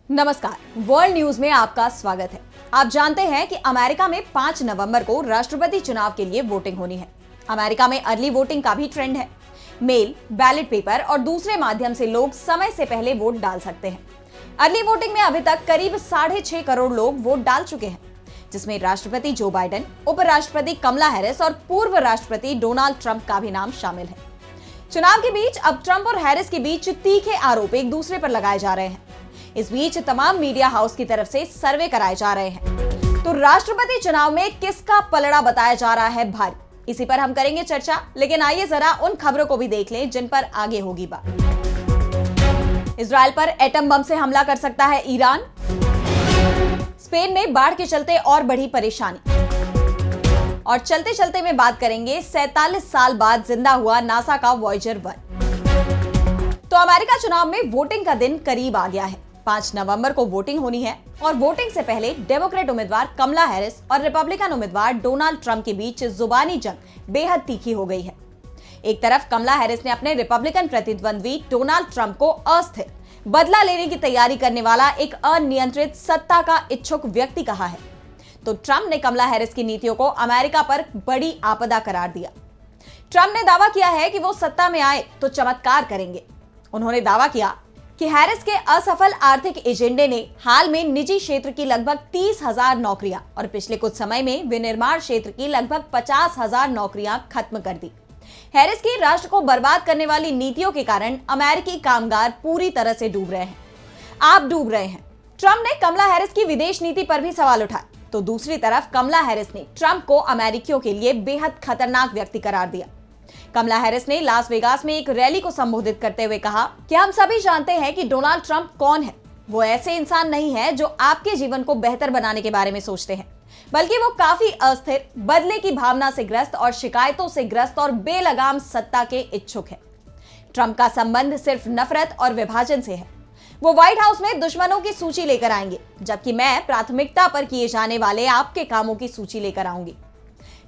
नमस्कार, world news में आपका स्वागत है। आप जानते हैं कि अमेरिका में 5 नवंबर को राष्ट्रपति चुनाव के लिए वोटिंग होनी है। अमेरिका में अर्ली वोटिंग का भी ट्रेंड है। मेल, बैलेट पेपर और दूसरे माध्यम से लोग समय से पहले वोट डाल सकते हैं। अर्ली वोटिंग में अभी तक करीब 6.5 करोड़ लोग वोट डाल चुके हैं, जिसमें राष्ट्रपति जो बाइडेन, उपराष्ट्रपति कमला हैरिस और पूर्व राष्ट्रपति डोनाल्ड ट्रंप का भी नाम शामिल है। चुनाव के बीच अब ट्रंप और हैरिस के बीच तीखे आरोप एक दूसरे पर लगाए जा रहे हैं। इस बीच तमाम मीडिया हाउस की तरफ से सर्वे कराए जा रहे हैं। तो राष्ट्रपति चुनाव में किसका पलड़ा बताया जा रहा है भारी, इसी पर हम करेंगे चर्चा। लेकिन आइए जरा उन खबरों को भी देख लें जिन पर आगे होगी बात। इजराइल पर एटम बम से हमला कर सकता है ईरान। स्पेन में बाढ़ के चलते और बढ़ी परेशानी। और चलते चलते में बात करेंगे 47 साल बाद जिंदा हुआ नासा का वॉयेजर 1। तो अमेरिका चुनाव में वोटिंग का दिन करीब आ गया है। 5 नवंबर को वोटिंग होनी है और वोटिंग से पहले डेमोक्रेट उम्मीदवार कमला हैरिस और रिपब्लिकन उम्मीदवार डोनाल्ड ट्रंप के बीच जुबानी जंग बेहद तीखी हो गई है। एक तरफ कमला हैरिस ने अपने रिपब्लिकन प्रतिद्वंद्वी डोनाल्ड ट्रंप को अस्थिर, बदला लेने की तैयारी करने वाला एक अनियंत्रित सत्ता का इच्छुक व्यक्ति कहा है, तो ट्रंप ने कमला हैरिस की नीतियों को अमेरिका पर बड़ी आपदा करार दिया। ट्रंप ने दावा किया है कि वो सत्ता में आए तो चमत्कार करेंगे। उन्होंने दावा किया कि हैरिस के असफल आर्थिक एजेंडे ने हाल में निजी क्षेत्र की लगभग 30,000 नौकरियां और पिछले कुछ समय में विनिर्माण क्षेत्र की लगभग 50,000 नौकरियां खत्म कर दी। हैरिस की राष्ट्र को बर्बाद करने वाली नीतियों के कारण अमेरिकी कामगार पूरी तरह से डूब रहे हैं। आप डूब रहे हैं। ट्रंप ने कमला हैरिस की विदेश नीति पर भी सवाल उठाए, तो दूसरी तरफ कमला हैरिस ने ट्रंप को अमेरिकियों के लिए बेहद खतरनाक व्यक्ति करार दिया। कमला हैरिस ने लास वेगास में एक रैली को संबोधित करते हुए कहा कि हम सभी जानते हैं कि डोनाल्ड ट्रंप कौन है। वो ऐसे इंसान नहीं है जो आपके जीवन को बेहतर बनाने के बारे में सोचते हैं, बल्कि वो काफी अस्थिर, बदले की भावना से ग्रस्त और शिकायतों से ग्रस्त और बेलगाम सत्ता के इच्छुक है। ट्रंप का संबंध सिर्फ नफरत और विभाजन से है। वो व्हाइट हाउस में दुश्मनों की सूची लेकर आएंगे, जबकि मैं प्राथमिकता पर किए जाने वाले आपके कामों की सूची लेकर आऊंगी।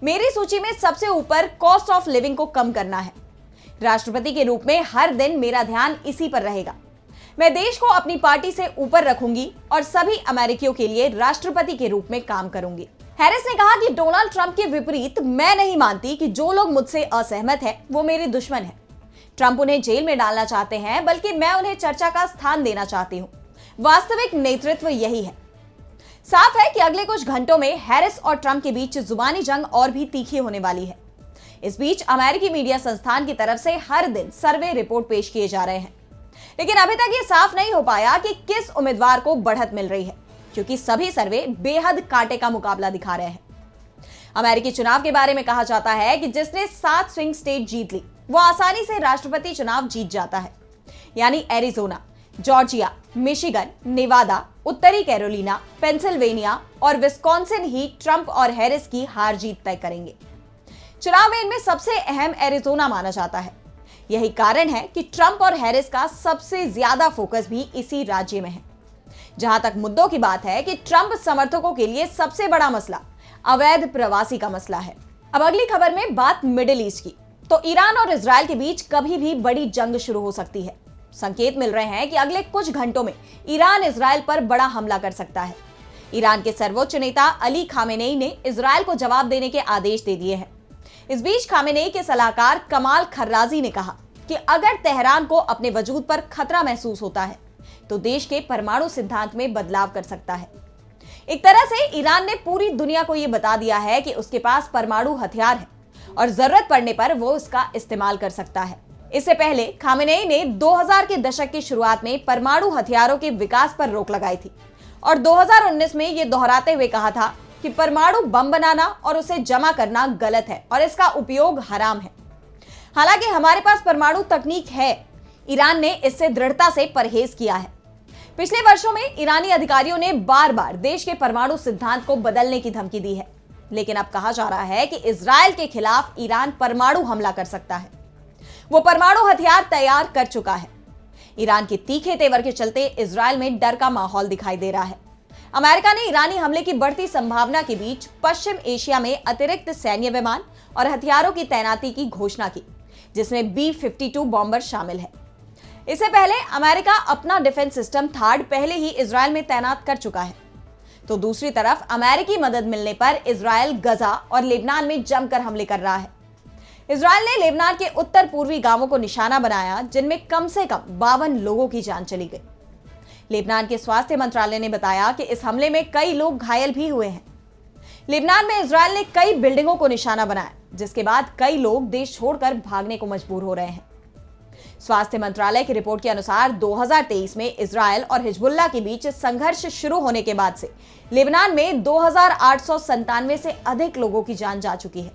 मेरी सूची में सबसे ऊपर कॉस्ट ऑफ लिविंग को कम करना है। राष्ट्रपति के रूप में हर दिन मेरा ध्यान इसी पर रहेगा। मैं देश को अपनी पार्टी से ऊपर रखूंगी और सभी अमेरिकियों के लिए राष्ट्रपति के रूप में काम करूंगी। हैरिस ने कहा कि डोनाल्ड ट्रंप के विपरीत मैं नहीं मानती कि जो लोग मुझसे असहमत हैं वो मेरे दुश्मन हैं। ट्रंप उन्हें जेल में डालना चाहते हैं, बल्कि मैं उन्हें चर्चा का स्थान देना चाहती हूँ। वास्तविक नेतृत्व यही है। साफ है कि अगले कुछ घंटों में हैरिस और ट्रंप के बीच जुबानी जंग और भी तीखी होने वाली है। इस बीच अमेरिकी मीडिया संस्थान की तरफ से हर दिन सर्वे रिपोर्ट पेश किए जा रहे हैं, लेकिन अभी तक ये साफ नहीं हो पाया कि किस उम्मीदवार को बढ़त मिल रही है, क्योंकि सभी सर्वे बेहद कांटे का मुकाबला दिखा रहे हैं। अमेरिकी चुनाव के बारे में कहा जाता है कि जिसने 7 स्विंग स्टेट जीत ली वो आसानी से राष्ट्रपति चुनाव जीत जाता है। यानी एरिजोना, जॉर्जिया, मिशिगन, नेवादा, उत्तरी कैरोलिना, पेंसिल्वेनिया और विस्कॉन्सिन ही ट्रंप और हैरिस की हार जीत तय करेंगे। चुनाव में इनमें सबसे अहम एरिजोना माना जाता है। यही कारण है कि ट्रंप और हैरिस का सबसे ज्यादा फोकस भी इसी राज्य में है। जहां तक मुद्दों की बात है कि ट्रंप समर्थकों के लिए सबसे बड़ा मसला अवैध प्रवासी का मसला है। अब अगली खबर में बात मिडिल ईस्ट की। तो ईरान और इजराइल के बीच कभी भी बड़ी जंग शुरू हो सकती है। संकेत मिल रहे हैं कि अगले कुछ घंटों में ईरान इजराइल पर बड़ा हमला कर सकता है। ईरान के सर्वोच्च नेता अली खामेनेई ने इजराइल को जवाब देने के आदेश दे दिए हैं। इस बीच खामेनेई के सलाहकार कमाल खर्राजी ने कहा कि अगर तेहरान को अपने वजूद पर खतरा महसूस होता है तो देश के परमाणु सिद्धांत में बदलाव कर सकता है। एक तरह से ईरान ने पूरी दुनिया को यह बता दिया है कि उसके पास परमाणु हथियार है और जरूरत पड़ने पर वो इसका इस्तेमाल कर सकता है। इससे पहले खामेनेई ने 2000 के दशक की शुरुआत में परमाणु हथियारों के विकास पर रोक लगाई थी और 2019 में ये दोहराते हुए कहा था कि परमाणु बम बनाना और उसे जमा करना गलत है और इसका उपयोग हराम है। हालांकि हमारे पास परमाणु तकनीक है, ईरान ने इससे दृढ़ता से परहेज किया है। पिछले वर्षों में ईरानी अधिकारियों ने बार बार देश के परमाणु सिद्धांत को बदलने की धमकी दी है, लेकिन अब कहा जा रहा है कि इजराइल के खिलाफ ईरान परमाणु हमला कर सकता है। वो परमाणु हथियार तैयार कर चुका है। ईरान के तीखे तेवर के चलते इजराइल में डर का माहौल दिखाई दे रहा है। अमेरिका ने ईरानी हमले की बढ़ती संभावना के बीच पश्चिम एशिया में अतिरिक्त सैन्य विमान और हथियारों की तैनाती की घोषणा की, जिसमें B-52 बॉम्बर शामिल है। इससे पहले अमेरिका अपना डिफेंस सिस्टम थार्ड पहले ही इजरायल में तैनात कर चुका है। तो दूसरी तरफ अमेरिकी मदद मिलने पर इजरायल गजा और लेबनान में जमकर हमले कर रहा है। इजरायल ने लेबनान के उत्तर पूर्वी गांवों को निशाना बनाया, जिनमें कम से कम 52 लोगों की जान चली गई। लेबनान के स्वास्थ्य मंत्रालय ने बताया कि इस हमले में कई लोग घायल भी हुए हैं। लेबनान में इजरायल ने कई बिल्डिंगों को निशाना बनाया, जिसके बाद कई लोग देश छोड़कर भागने को मजबूर हो रहे हैं। स्वास्थ्य मंत्रालय की रिपोर्ट के अनुसार 2023 में इजरायल और हिजबुल्लाह के बीच संघर्ष शुरू होने के बाद से लेबनान में 2897 से अधिक लोगों की जान जा चुकी है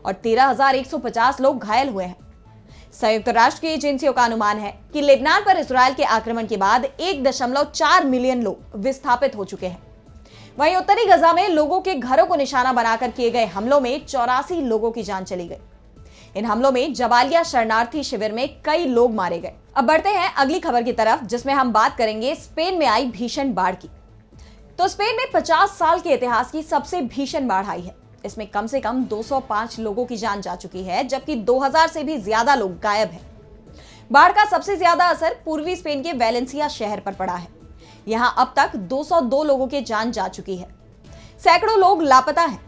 और 13,150 लोग घायल हुए हैं। संयुक्त राष्ट्र की एजेंसियों का अनुमान है कि लेबनान पर इजरायल के आक्रमण के बाद 1.4 मिलियन लोग विस्थापित हो चुके हैं। वहीं उत्तरी गजा में लोगों के घरों को निशाना बनाकर किए गए हमलों में 84 लोगों की जान चली गई। इन हमलों में जबालिया शरणार्थी शिविर में कई लोग मारे गए। अब बढ़ते हैं अगली खबर की तरफ, जिसमें हम बात करेंगे स्पेन में आई भीषण बाढ़ की। तो स्पेन में 50 साल के इतिहास की सबसे भीषण बाढ़ आई है। इसमें कम से कम 205 लोगों की जान जा चुकी है, जबकि 2000 से भी ज्यादा लोग गायब हैं। बाढ़ का सबसे ज्यादा असर पूर्वी स्पेन के वैलेंसिया शहर पर पड़ा है। यहां अब तक 202 लोगों की जान जा चुकी है। सैकड़ों लोग लापता हैं।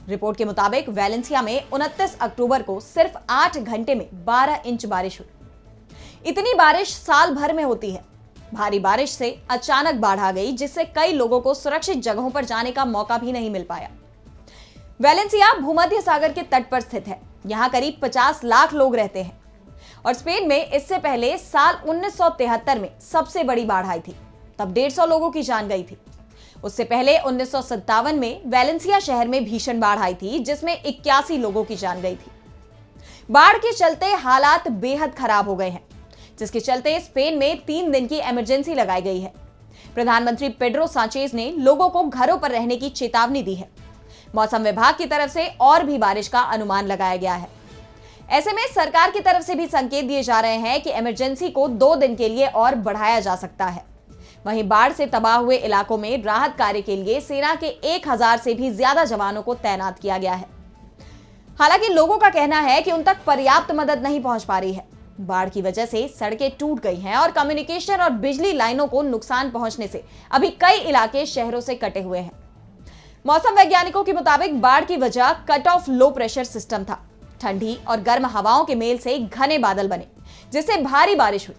रिपोर्ट के मुताबिक वैलेंसिया में 29 अक्टूबर को सिर्फ 8 घंटे में 12 इंच बारिश हुई। इतनी बारिश साल भर में होती है। भारी बारिश से अचानक बाढ़ आ गई, जिससे कई लोगों को सुरक्षित जगहों पर जाने का मौका भी नहीं मिल पाया। वैलेंसिया भूमध्य सागर के तट पर स्थित है। यहां करीब 50 लाख लोग रहते हैं और स्पेन में इससे पहले साल 1973 में सबसे बड़ी बाढ़ आई थी। तब 150 लोगों की जान गई थी। उससे पहले 1957 में वैलेंसिया शहर में भीषण बाढ़ आई थी, जिसमें 81 लोगों की जान गई थी। बाढ़ के चलते हालात बेहद खराब हो गए हैं, जिसके चलते स्पेन में 3 दिन की इमरजेंसी लगाई गई है। प्रधानमंत्री पेड्रो सांचेज ने लोगों को घरों पर रहने की चेतावनी दी है। मौसम विभाग की तरफ से और भी बारिश का अनुमान लगाया गया है। ऐसे में सरकार की तरफ से भी संकेत दिए जा रहे हैं कि इमरजेंसी को 2 दिन के लिए और बढ़ाया जा सकता है। वहीं बाढ़ से तबाह हुए इलाकों में राहत कार्य के लिए सेना के 1000 से भी ज्यादा जवानों को तैनात किया गया है। हालांकि लोगों का कहना है कि उन तक पर्याप्त मदद नहीं पहुंच पा रही है। बाढ़ की वजह से सड़कें टूट गई हैं और कम्युनिकेशन और बिजली लाइनों को नुकसान पहुंचने से अभी कई इलाके शहरों से कटे हुए हैं। मौसम वैज्ञानिकों के मुताबिक बाढ़ की वजह cut of low pressure system था। ठंडी और गर्म हवाओं के मेल से घने बादल बने, जिससे भारी बारिश हुई।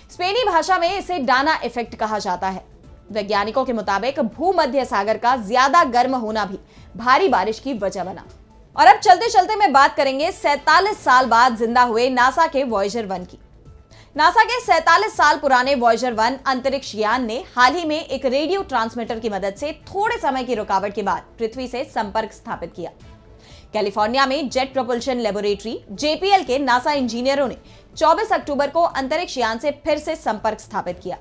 स्पेनी भाषा में इसे डाना इफेक्ट कहा जाता है। वैज्ञानिकों के मुताबिक भूमध्य सागर का ज्यादा गर्म होना भी भारी बारिश की वजह बना। और अब चलते चलते मैं बात करेंगे 47 साल बाद जिंदा हुए नासा के वॉयेजर 1 की। नासा के 47 साल पुराने वॉयेजर 1 अंतरिक्ष यान ने हाल ही में एक रेडियो ट्रांसमीटर की मदद से थोड़े समय की रुकावट के बाद पृथ्वी से संपर्क स्थापित किया। कैलिफोर्निया में जेट प्रोपल्शन लेबोरेटरी जेपीएल के नासा इंजीनियरों ने 24 अक्टूबर को अंतरिक्ष यान से फिर से संपर्क स्थापित किया।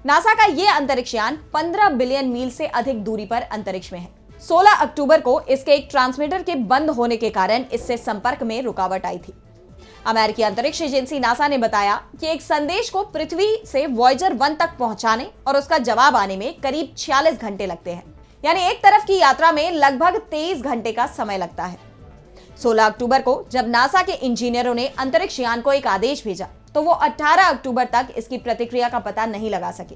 नासा का यह अंतरिक्ष यान 15 बिलियन मील से अधिक दूरी पर अंतरिक्ष में है। 16 अक्टूबर को इसके एक ट्रांसमीटर के बंद होने के कारण इससे संपर्क में रुकावट आई थी। अमेरिकी अंतरिक्ष एजेंसी नासा ने बताया कि एक संदेश को पृथ्वी से वॉयेजर 1 तक पहुंचाने और उसका जवाब आने में करीब 46 घंटे लगते हैं। यानी एक तरफ की यात्रा में लगभग 23 घंटे का समय लगता है। 16 अक्टूबर को जब नासा के इंजीनियरों ने अंतरिक्ष यान को एक आदेश भेजा, तो वो 18 अक्टूबर तक इसकी प्रतिक्रिया का पता नहीं लगा सके।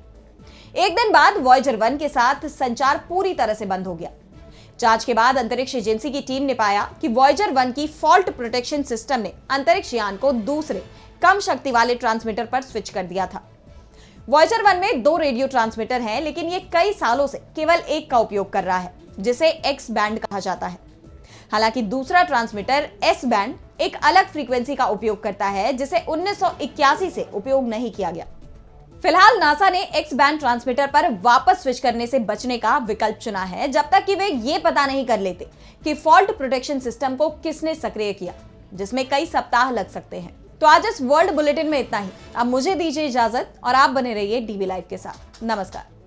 एक दिन बाद वॉयेजर 1 के साथ संचार पूरी तरह से बंद हो गया। जांच के बाद अंतरिक्ष एजेंसी की टीम ने पाया कि वॉयेजर 1 की फॉल्ट प्रोटेक्शन सिस्टम ने अंतरिक्ष यान को दूसरे कम शक्ति वाले ट्रांसमीटर पर स्विच कर दिया था। वॉयेजर 1 में 2 रेडियो ट्रांसमीटर हैं, लेकिन ये कई सालों से केवल एक का उपयोग कर रहा है, जिसे एक्स बैंड कहा जाता है। हालांकि दूसरा ट्रांसमीटर एस बैंड एक अलग फ्रीक्वेंसी का उपयोग करता है, जिसे 1981 से उपयोग नहीं किया गया। फिलहाल नासा ने एक्स बैंड ट्रांसमीटर पर वापस स्विच करने से बचने का विकल्प चुना है, जब तक कि वे ये पता नहीं कर लेते कि फॉल्ट प्रोटेक्शन सिस्टम को किसने सक्रिय किया, जिसमें कई सप्ताह लग सकते हैं। तो आज इस वर्ल्ड बुलेटिन में इतना ही। अब मुझे दीजिए इजाजत और आप बने रहिए डीबी लाइव के साथ। नमस्कार।